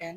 10।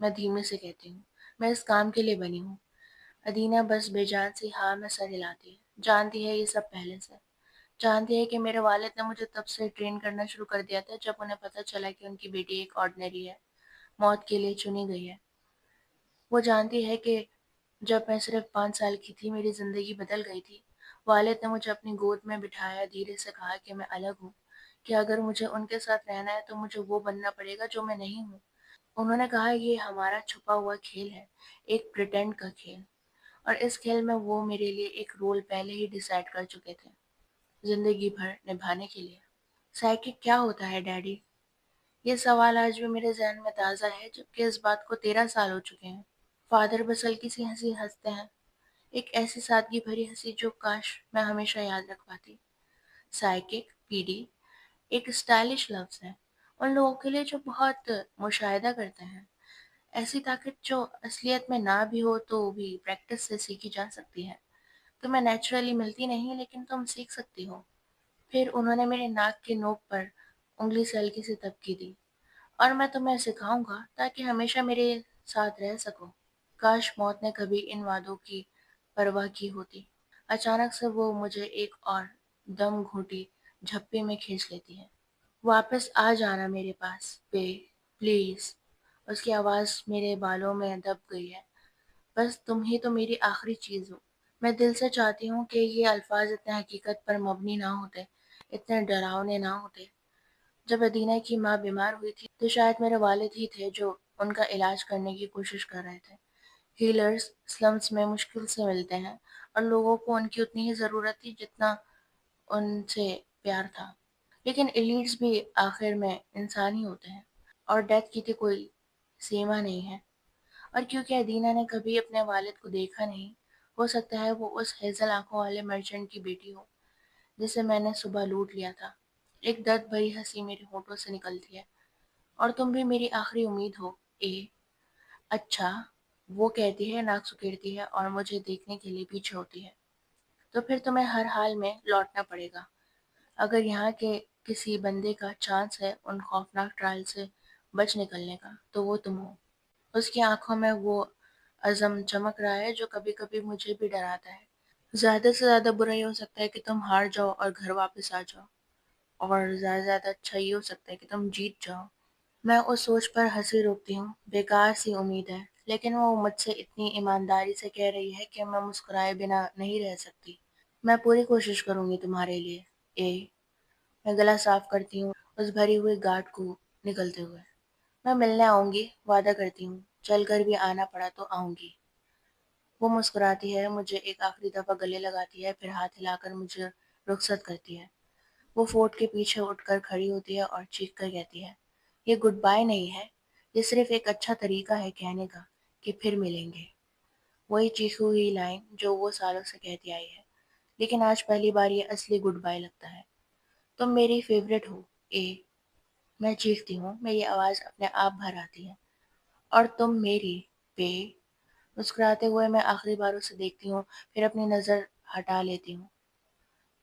میں دھیمے سے کہتی ہوں، میں اس کام کے لیے بنی ہوں۔ ادینہ بس بے جان سی ہاں میں سر ہلاتی ہے، جانتی ہے یہ سب پہلے سے، جانتی ہے کہ میرے والد نے مجھے تب سے ٹرین کرنا شروع کر دیا تھا جب انہیں پتہ چلا کہ ان کی بیٹی ایک آرڈنری ہے، موت کے لیے چنی گئی ہے۔ وہ جانتی ہے کہ جب میں صرف 5 سال کی تھی میری زندگی بدل گئی تھی۔ والد نے مجھے اپنی گود میں بٹھایا، دھیرے سے کہا کہ میں الگ ہوں، کہ اگر مجھے ان کے ساتھ رہنا ہے تو مجھے وہ بننا پڑے گا جو میں نہیں ہوں۔ انہوں نے کہا یہ ہمارا چھپا ہوا کھیل ہے، ایک پریٹینڈ کا کھیل، اور اس کھیل میں وہ میرے لیے ایک رول پہلے ہی ڈیسائیڈ کر چکے تھے، زندگی بھر نبھانے کے لیے۔ سائیکک کیا ہوتا ہے ڈیڈی؟ یہ سوال آج بھی میرے ذہن میں تازہ ہے جبکہ اس بات کو 13 سال ہو چکے ہیں۔ فادر بس ہلکی سی ہنسی ہنستے ہیں، ایک ایسی سادگی بھری ہنسی جو کاش میں ہمیشہ یاد رکھ پاتی۔ سائیکک، پی ڈی، ایک اسٹائلش لفظ ہے ان لوگوں کے لیے جو بہت مشاہدہ کرتے ہیں، ایسی طاقت جو اصلیت میں نہ بھی ہو تو بھی پریکٹس سے سیکھی جا سکتی ہے۔ تمہیں نیچرلی ملتی نہیں لیکن تم سیکھ سکتی ہو۔ پھر انہوں نے میرے ناک کے نوک پر انگلی سے ہلکی سی تبکی دی، اور میں تمہیں سکھاؤں گا تاکہ ہمیشہ میرے ساتھ رہ سکو۔ کاش موت نے کبھی ان وعدوں کی پرواہ کی ہوتی۔ اچانک سے وہ مجھے ایک اور دم گھونٹی جھپی میں کھینچ لیتی ہے۔ واپس آ جانا میرے پاس، پلیز۔ اس کی آواز میرے بالوں میں دب گئی ہے۔ بس تم ہی تو میری آخری چیز ہو۔ میں دل سے چاہتی ہوں کہ یہ الفاظ اتنے حقیقت پر مبنی نہ ہوتے، اتنے ڈراؤنے نہ ہوتے۔ جب ادینہ کی ماں بیمار ہوئی تھی تو شاید میرے والد ہی تھے جو ان کا علاج کرنے کی کوشش کر رہے تھے۔ ہیلرز سلمز میں مشکل سے ملتے ہیں اور لوگوں کو ان کی اتنی ہی ضرورت تھی جتنا ان سے پیار تھا۔ لیکن ایلیٹس بھی آخر میں انسان ہی ہوتے ہیں، اور ڈیتھ کی تو کوئی سیما نہیں ہے۔ اور کیونکہ ادینہ نے کبھی اپنے والد کو دیکھا نہیں، ہو سکتا ہے وہ اس ہیزل آنکھوں والے مرچنٹ کی بیٹی ہو جسے میں نے صبح لوٹ لیا تھا۔ ایک درد بھری ہنسی میرے ہونٹوں سے نکلتی ہے۔ اور تم بھی میری آخری امید ہو، اے۔ اچھا، وہ کہتی ہے، ناک سکیڑتی ہے اور مجھے دیکھنے کے لیے پیچھے ہوتی ہے۔ تو پھر تمہیں ہر حال میں لوٹنا پڑے گا۔ اگر یہاں کے کسی بندے کا چانس ہے ان خوفناک ٹرائل سے بچ نکلنے کا تو وہ تم ہو۔ اس کی آنکھوں میں وہ عزم چمک رہا ہے جو کبھی کبھی مجھے بھی ڈراتا ہے۔ زیادہ سے زیادہ برا یہ ہو سکتا ہے کہ تم ہار جاؤ اور گھر واپس آ جاؤ، اور زیادہ سے زیادہ اچھا یہ ہو سکتا ہے کہ تم جیت جاؤ۔ میں اس سوچ پر ہنسی روکتی ہوں، بیکار سی امید ہے، لیکن وہ مجھ سے اتنی ایمانداری سے کہہ رہی ہے کہ میں مسکرائے بنا نہیں رہ سکتی۔ میں پوری کوشش کروں گی تمہارے لیے، اے۔ میں گلا صاف کرتی ہوں اس بھری ہوئی گاٹ کو نکلتے ہوئے۔ میں ملنے آؤں گی، وعدہ کرتی ہوں، چل کر بھی آنا پڑا تو آؤں گی۔ وہ مسکراتی ہے، مجھے ایک آخری دفعہ گلے لگاتی ہے، پھر ہاتھ ہلا کر مجھے رخصت کرتی ہے۔ وہ فورٹ کے پیچھے اٹھ کر کھڑی ہوتی ہے اور چیخ کر کہتی ہے، یہ گڈ بائی نہیں ہے، یہ صرف ایک اچھا طریقہ ہے کہنے کا کہ پھر ملیں گے۔ وہی چیخی ہوئی لائن جو وہ سالوں سے کہتی آئی ہے، لیکن آج پہلی بار یہ اصلی گڈ بائی لگتا ہے۔ تم میری فیورٹ ہو، اے۔ میں چیختی ہوں، میری آواز اپنے آپ بھر آتی ہے۔ اور تم میری، پے۔ مسکراتے ہوئے میں آخری بار اسے دیکھتی ہوں، پھر اپنی نظر ہٹا لیتی ہوں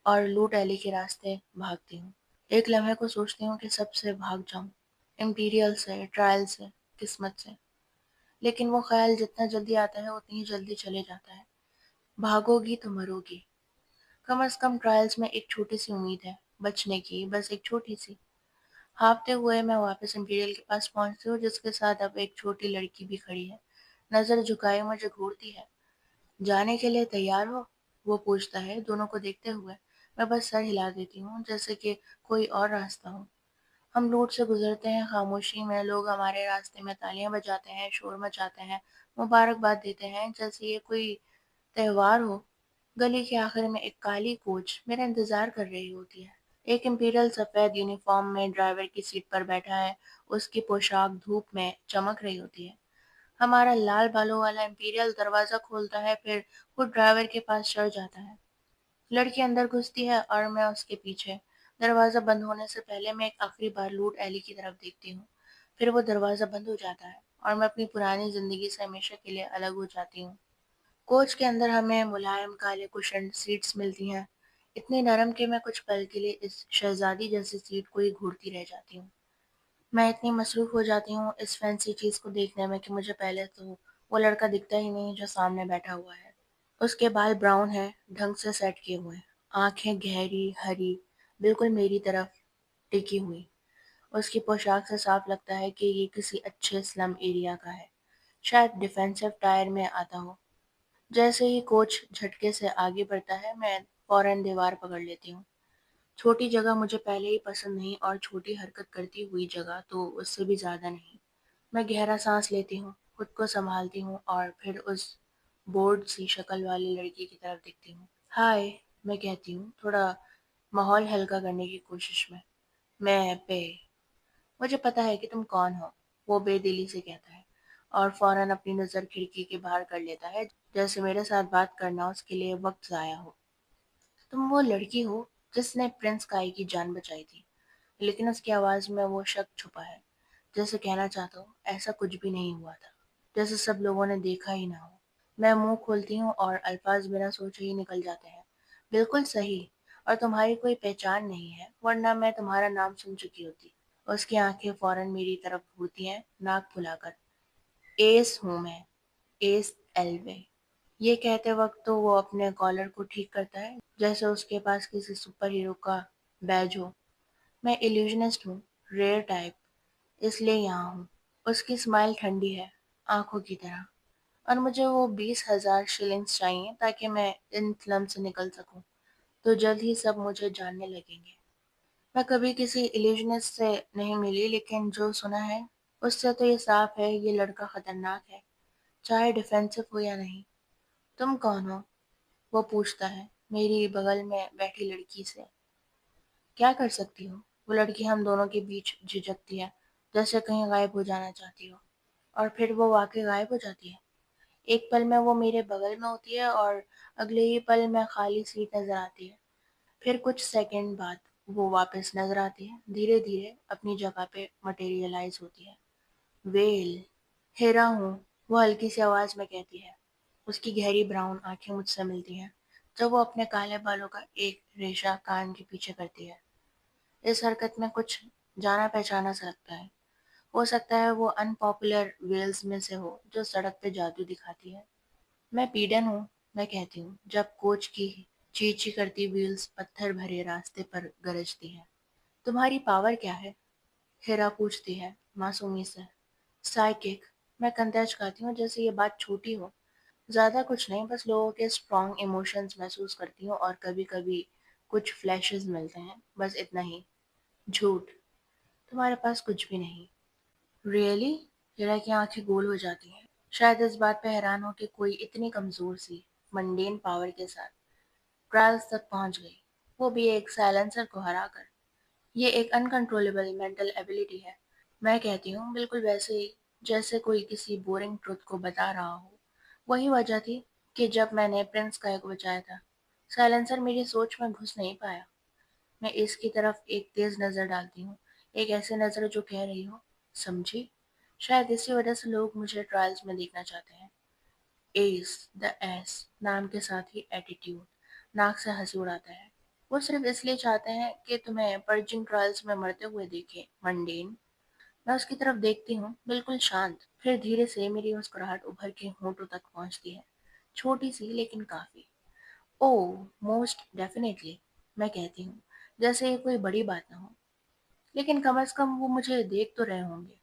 اور لوٹ ایلی کے راستے بھاگتی ہوں۔ ایک لمحے کو سوچتی ہوں کہ سب سے بھاگ جاؤں، امپیریل سے، ٹرائل سے، قسمت سے۔ لیکن وہ خیال جتنا جلدی آتا ہے اتنی ہی جلدی چلے جاتا ہے۔ بھاگو گی تو مرو گی۔ کم از کم ٹرائلز میں ایک چھوٹی سی امید ہے، بچنے کی، بس ایک چھوٹی سی۔ ہانپتے ہوئے میں واپس امپیریل کے پاس پہنچتی ہوں جس کے ساتھ اب ایک چھوٹی لڑکی بھی کھڑی ہے، نظر جھکائے مجھے گھورتی ہے۔ جانے کے لیے تیار ہو؟ وہ پوچھتا ہے دونوں کو دیکھتے ہوئے۔ میں بس سر ہلا دیتی ہوں جیسے کہ کوئی اور راستہ ہو۔ ہم روٹ سے گزرتے ہیں، خاموشی میں لوگ ہمارے راستے میں تالیاں بجاتے ہیں، شور مچاتے ہیں، مبارکباد دیتے ہیں جیسے یہ کوئی تہوار ہو۔ گلی کے آخر میں ایک کالی کوچ میرا انتظار کر رہی ہوتی ہے۔ ایک امپیریل سفید یونیفارم میں ڈرائیور کی سیٹ پر بیٹھا ہے، اس کی پوشاک دھوپ میں چمک رہی ہوتی ہے۔ ہمارا لال بالوں والا امپیریل دروازہ کھولتا ہے، پھر وہ ڈرائیور کے پاس چڑھ جاتا ہے۔ لڑکی اندر گھستی ہے اور میں اس کے پیچھے۔ دروازہ بند ہونے سے پہلے میں ایک آخری بار لوٹ ایلی کی طرف دیکھتی ہوں، پھر وہ دروازہ بند ہو جاتا ہے اور میں اپنی پرانی زندگی سے ہمیشہ کے لیے الگ ہو جاتی ہوں۔ کوچ کے اندر ہمیں ملائم کالے کشن سیٹس ملتی ہیں، اتنی نرم کہ میں کچھ پل کے لیے اس شہزادی جیسی سیٹ کو ہی گھورتی رہ جاتی ہوں۔ میں اتنی مصروف ہو جاتی ہوں اس فینسی چیز کو دیکھنے میں کہ مجھے پہلے تو وہ لڑکا دکھتا ہی نہیں جو سامنے بیٹھا ہوا ہے۔ اس کے بال براؤن ہیں، ڈھنگ سے سیٹ کیے ہوئے ہیں، آنکھیں گہری ہری، بالکل میری طرف ٹکی ہوئی۔ اس کی پوشاک سے صاف لگتا ہے کہ یہ کسی اچھے سلم ایریا کا ہے، شاید ڈیفینسو ٹائر میں آتا ہو۔ جیسے ہی کوچ جھٹکے سے آگے بڑھتا ہے میں فوراً دیوار پکڑ لیتی ہوں۔ چھوٹی جگہ مجھے پہلے ہی پسند نہیں اور چھوٹی حرکت کرتی ہوئی جگہ تو اس سے بھی زیادہ نہیں۔ میں گہرا سانس لیتی ہوں، خود کو سنبھالتی ہوں اور پھر اس بورڈ سی شکل والی لڑکی کی طرف دیکھتی ہوں۔ ہائے، میں کہتی ہوں، تھوڑا ماحول ہلکا کرنے کی کوشش میں۔ میں پہ مجھے پتا ہے کہ تم کون ہو، وہ بے دلی سے کہتا ہے اور فوراً اپنی نظر کھڑکی کے باہر کر لیتا ہے جیسے میرے ساتھ بات کرنا اس کے لیے وقت ضائع ہو۔ تم وہ لڑکی ہو جس نے پرنس کائی کی جان بچائی تھی، لیکن اس کی آواز میں وہ شک چھپا ہے، جیسے کہنا چاہتا ہوں ایسا کچھ بھی نہیں ہوا تھا، جیسے سب لوگوں نے دیکھا ہی نہ ہو۔ میں منہ کھولتی ہوں اور الفاظ بنا سوچے ہی نکل جاتے ہیں، بالکل صحیح، اور تمہاری کوئی پہچان نہیں ہے ورنہ میں تمہارا نام سن چکی ہوتی۔ اس کی آنکھیں فوراً میری طرف گھورتی ہیں، ناک پھلا کر۔ ایس ہوں میں، ایس ایلوے۔ یہ کہتے وقت تو وہ اپنے کالر کو ٹھیک کرتا ہے جیسے اس کے پاس کسی سپر ہیرو کا بیج ہو۔ میں ایلیوژنسٹ ہوں، ریئر ٹائپ، اس لیے یہاں ہوں۔ اس کی اسمائل ٹھنڈی ہے، آنکھوں کی طرح، اور مجھے وہ 20,000 شلنگز چاہیے تاکہ میں ان فلم سے نکل سکوں، تو جلد ہی سب مجھے جاننے لگیں گے۔ میں کبھی کسی ایلیوژنسٹ سے نہیں ملی لیکن جو سنا ہے اس سے تو یہ صاف ہے یہ لڑکا خطرناک ہے، چاہے ڈیفینسو ہو یا نہیں۔ تم کون ہو؟ وہ پوچھتا ہے میری بغل میں بیٹھی لڑکی سے۔ کیا کر سکتی ہو؟ وہ لڑکی ہم دونوں کے بیچ جھجکتی ہے، جیسے کہیں غائب ہو جانا چاہتی ہو، اور پھر وہ واقعی غائب ہو جاتی ہے۔ ایک پل میں وہ میرے بغل میں ہوتی ہے اور اگلے ہی پل میں خالی سیٹ نظر آتی ہے، پھر کچھ سیکنڈ بعد وہ واپس نظر آتی ہے، دھیرے دھیرے اپنی جگہ پہ مٹیریلائز ہوتی ہے۔ ویل، ہیرا ہوں، وہ ہلکی سی آواز میں کہتی ہے۔ اس کی گہری براؤن آنکھیں مجھ سے ملتی ہیں جب وہ اپنے کالے بالوں کا ایک ریشہ کان کے پیچھے کرتی ہے۔ اس حرکت میں کچھ جانا پہچانا سا لگتا ہے، ہو سکتا ہے وہ ان پاپولر ویلز میں سے ہو جو سڑک پہ جادو دکھاتی ہے۔ میں پیڈن ہوں، میں کہتی ہوں، جب کوچ کی چیچی کرتی ویلز پتھر بھرے راستے پر گرجتی ہیں۔ تمہاری پاور کیا ہے؟ ہیرا پوچھتی ہے معصومی سے۔ سائیکک، میں کندھے اچکاتی ہوں جیسے یہ بات چھوٹی ہو۔ زیادہ کچھ نہیں، بس لوگوں کے اسٹرانگ ایموشنز محسوس کرتی ہوں اور کبھی کبھی کچھ فلیشز ملتے ہیں، بس اتنا ہی۔ جھوٹ، تمہارے پاس کچھ بھی نہیں۔ ریئلی؟ ہیرا کی آنکھیں گول ہو جاتی ہیں، شاید اس بات پہ حیران ہو کہ کوئی اتنی کمزور سی منڈین پاور کے ساتھ ٹرائلز تک پہنچ گئی، وہ بھی ایک سائلنسر کو ہرا کر۔ یہ ایک انکنٹرولیبل مینٹل ایبیلٹی ہے، میں کہتی ہوں، بالکل ویسے ہی جیسے کوئی کسی بورنگ ٹروتھ کو بتا رہا ہو۔ وہی وجہ تھی کہ جب میں نے پرنس کائے کو بچایا تھا، سائلنسر میری سوچ میں گھس نہیں پایا۔ میں اس کی طرف ایک تیز نظر ڈالتی ہوں، ایک ایسی نظر جو کہہ رہی ہو، سمجھی؟ شاید اسی وجہ سے لوگ مجھے ٹرائلز میں دیکھنا چاہتے ہیں۔ ایس، دا ایس، نام کے ساتھ ہی ایٹیٹیوڈ، ناک سے ہنسی اڑاتا ہے۔ وہ صرف اس لیے چاہتے ہیں کہ تمہیں پرجنگ ٹرائلز میں مرتے ہوئے دیکھیں، منڈین۔ میں اس کی طرف دیکھتی ہوں، بالکل شانت، پھر دھیرے سے میری مسکراہٹ ابھر کے ہونٹوں تک پہنچتی ہے، چھوٹی سی لیکن کافی۔ اوہ، موسٹ ڈیفینیٹلی، میں کہتی ہوں، جیسے یہ کوئی بڑی بات نہ ہو، لیکن کم از کم وہ مجھے دیکھ تو رہے ہوں گے۔